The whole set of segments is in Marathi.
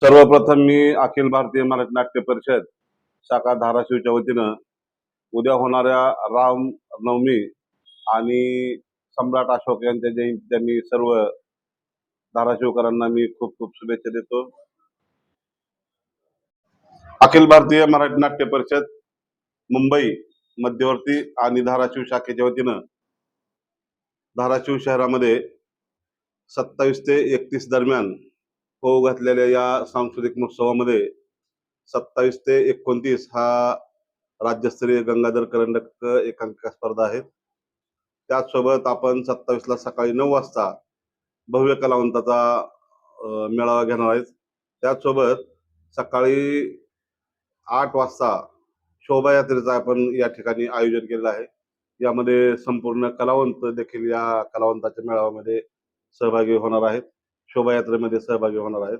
सर्वप्रथम मी अखिल भारतीय मराठी नाट्य परिषद शाखा धाराशिवच्या वतीनं उद्या होणाऱ्या रामनवमी आणि सम्राट अशोक यांच्या जयंतीच्या मी सर्व धाराशिवकरांना मी खूप खूप शुभेच्छा देतो। अखिल भारतीय मराठी नाट्य परिषद मुंबई मध्यवर्ती आणि धाराशिव शाखेच्या वतीनं धाराशिव शहरामध्ये 27 ते 31 दरम्यान होऊ घातलेल्या या सांस्कृतिक महोत्सवामध्ये 27 ते 29 हा राज्यस्तरीय गंगाधर करंडक एकांकिका स्पर्धा आहे। त्याचसोबत आपण 27 ला सकाळी 9 वाजता भव्य कलावंताचा मेळावा घेणार आहेत। त्याचसोबत सकाळी 8 वाजता शोभायात्रेचं आपण या ठिकाणी आयोजन केलेलं आहे। यामध्ये संपूर्ण कलावंत देखील या कलावंताच्या मेळाव्यामध्ये सहभागी होणार आहेत, शोभायात्रेमध्ये सहभागी होणार आहेत।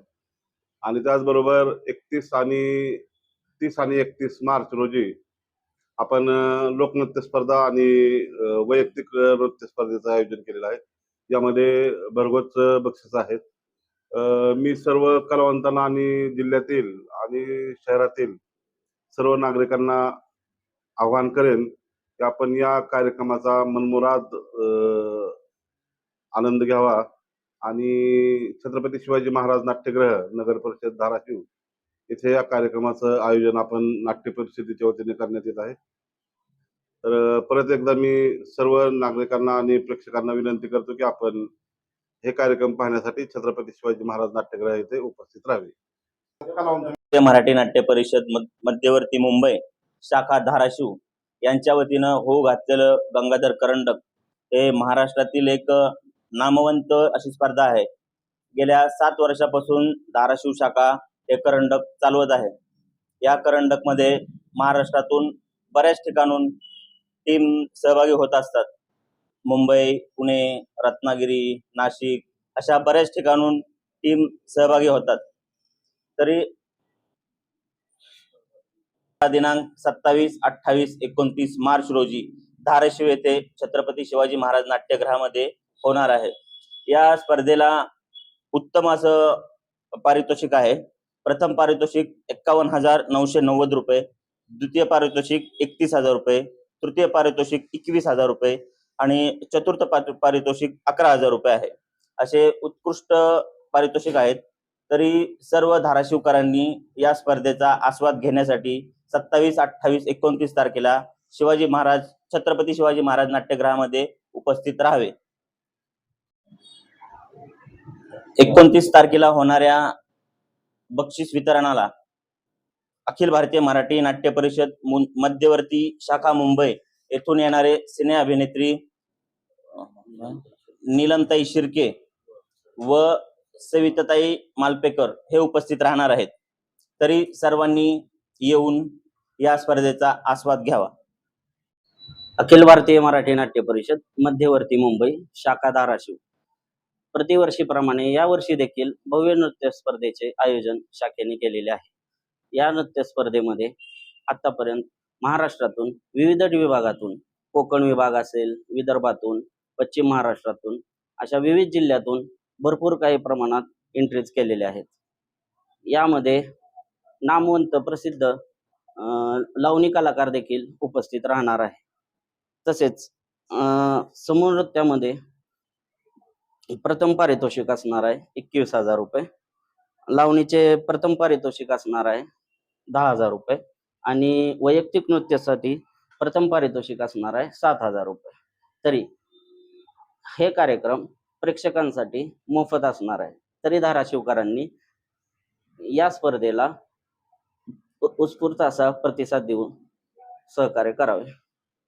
आणि त्याचबरोबर 30 आणि 31 मार्च रोजी आपण लोकनृत्य स्पर्धा आणि वैयक्तिक नृत्य स्पर्धेचं आयोजन केलेलं आहे। यामध्ये भरघोस बक्षीस आहेत। मी सर्व कलावंतांना आणि जिल्ह्यातील आणि शहरातील सर्व नागरिकांना आवाहन करेन की आपण या कार्यक्रमाचा मनमुराद आनंद घ्यावा आणि छत्रपती शिवाजी महाराज नाट्यगृह नगर परिषद धाराशिव इथे या कार्यक्रमाचं आयोजन आपण नाट्य परिषदेच्या वतीने करण्यात येत आहे। तर परत एकदा मी सर्व नागरिकांना आणि प्रेक्षकांना विनंती करतो की आपण हे कार्यक्रम पाहण्यासाठी छत्रपती शिवाजी महाराज नाट्यगृह येथे उपस्थित राहावे। मराठी नाट्य परिषद मध्यवर्ती मुंबई शाखा धाराशिव यांच्या वतीनं होऊ घातलेलं गंगाधर करंडक हे महाराष्ट्रातील एक नामवंत अशी स्पर्धा आहे। गेल्या 7 वर्षापासून धाराशिव शाखा हे करंडक चालवत आहे। या करंडक मध्ये महाराष्ट्रातून बऱ्याच ठिकाणून टीम सहभागी होत असतात। मुंबई, पुणे, रत्नागिरी, नाशिक अशा बऱ्याच ठिकाणून टीम सहभागी होतात। तरी दिनांक 27, 28, 29 मार्च रोजी धाराशिव येथे छत्रपती शिवाजी महाराज नाट्यगृहामध्ये होणार आहे। या स्पर्धेला उत्तम असं पारितोषिक आहे। प्रथम पारितोषिक 51,990 रुपये, द्वितीय पारितोषिक 31,000 रुपये, तृतीय पारितोषिक 21,000 रुपये आणि चतुर्थ पारितोषिक 11,000 रुपये आहे। असे उत्कृष्ट पारितोषिक आहेत। तरी सर्व धाराशिवकरांनी या स्पर्धेचा आस्वाद घेण्यासाठी 27, 28, 29 तारखेला छत्रपती शिवाजी महाराज नाट्यगृहामध्ये उपस्थित राहावे। 29 तारखेला होणाऱ्या बक्षीस वितरणाला अखिल भारतीय मराठी नाट्य परिषद मध्यवर्ती शाखा मुंबई येथून येणारे सिने अभिनेत्री नीलमताई शिर्के व सविताताई मालपेकर हे उपस्थित राहणार आहेत। तरी सर्वांनी येऊन या स्पर्धेचा आस्वाद घ्यावा। अखिल भारतीय मराठी नाट्य परिषद मध्यवर्ती मुंबई शाखा धाराशिव प्रतिवर्षीप्रमाणे यावर्षी देखील भव्य नृत्य स्पर्धेचे आयोजन शाखेने केलेले आहे। या नृत्य स्पर्धेमध्ये आतापर्यंत महाराष्ट्रातून विविध विभागातून, कोकण विभाग असेल, विदर्भातून, पश्चिम महाराष्ट्रातून अशा विविध जिल्ह्यातून भरपूर काही प्रमाणात एंट्रीज केलेल्या आहेत। यामध्ये नामवंत प्रसिद्ध लावणी कलाकार देखील उपस्थित राहणार आहे। तसेच समूह नृत्यामध्ये प्रथम पारितोषिक असणार आहे 21,000 रुपये, लावणीचे प्रथम पारितोषिक असणार आहे 10,000 रुपये आणि वैयक्तिक नृत्यासाठी प्रथम पारितोषिक असणार आहे 7,000 रुपये। तरी हे कार्यक्रम प्रेक्षकांसाठी मोफत असणार आहे। तरी धाराशिवकरांनी या स्पर्धेला उत्स्फूर्त असा प्रतिसाद देऊन सहकार्य करावे।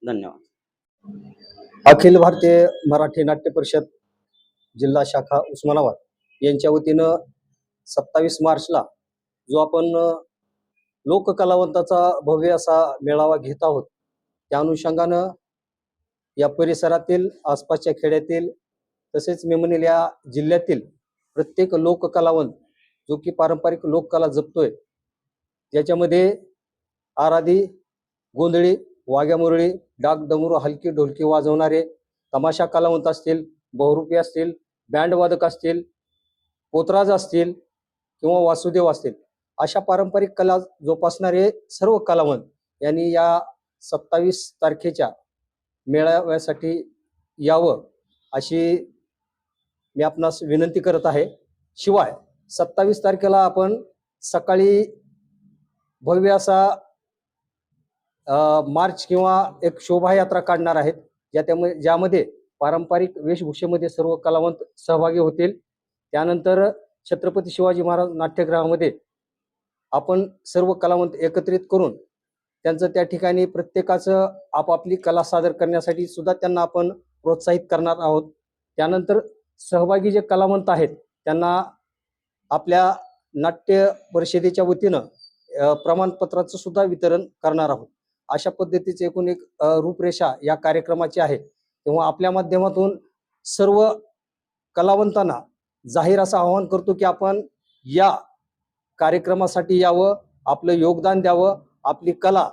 धन्यवाद। अखिल भारतीय मराठी नाट्य परिषद जिल्हा शाखा उस्मानाबाद यांच्या वतीनं 27 मार्चला जो आपण लोककलावंताचा भव्य असा मेळावा घेत आहोत, त्या अनुषंगानं या परिसरातील, आसपासच्या खेड्यातील तसेच मी म्हणेल या जिल्ह्यातील प्रत्येक लोककलावंत जो की पारंपरिक लोककला जपतोय, ज्याच्यामध्ये आराधी, गोंधळी, वाघ्या मुरळी, डाक डमरू, हलकी ढोलकी वाजवणारे तमाशा कलावंत असतील, बहुरूपी असतील, बँड वादक असतील, पोतराज असतील किंवा वासुदेव असतील अशा पारंपरिक कला जोपासणारे सर्व कलावंत यांनी या 27 तारखेच्या मेळाव्यासाठी यावं अशी मी आपणास विनंती करत आहे. शिवाय 27 तारखेला आपण सकाळी भव्य असा मार्च किंवा एक शोभायात्रा काढणार आहेत, ज्यामध्ये पारंपरिक वेशभूषेमध्ये सर्व कलावंत सहभागी होतील. त्यानंतर छत्रपती शिवाजी महाराज नाट्यगृहामध्ये आपण सर्व कलावंत एकत्रित करून त्यांचं त्या ठिकाणी प्रत्येकाचं आपापली कला सादर करण्यासाठी सुद्धा त्यांना आपण प्रोत्साहित करणार आहोत. त्यानंतर सहभागी जे कलावंत आहेत त्यांना आपल्या नाट्य परिषदेच्या वतीनं प्रमाणपत्राचं सुद्धा वितरण करणार आहोत. अशा पद्धतीचे एकूण एक रूपरेषा या कार्यक्रमाची आहे. तेव्हा आपल्या माध्यमातून सर्व कलावंतांना जाहीर असं आवाहन करतो की आपण या कार्यक्रमासाठी यावं, आपलं योगदान द्यावं, आपली कला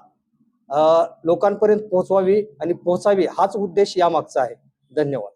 लोकांपर्यंत पोहोचवावी आणि पोहोचावी हाच उद्देश यामागचा आहे. धन्यवाद.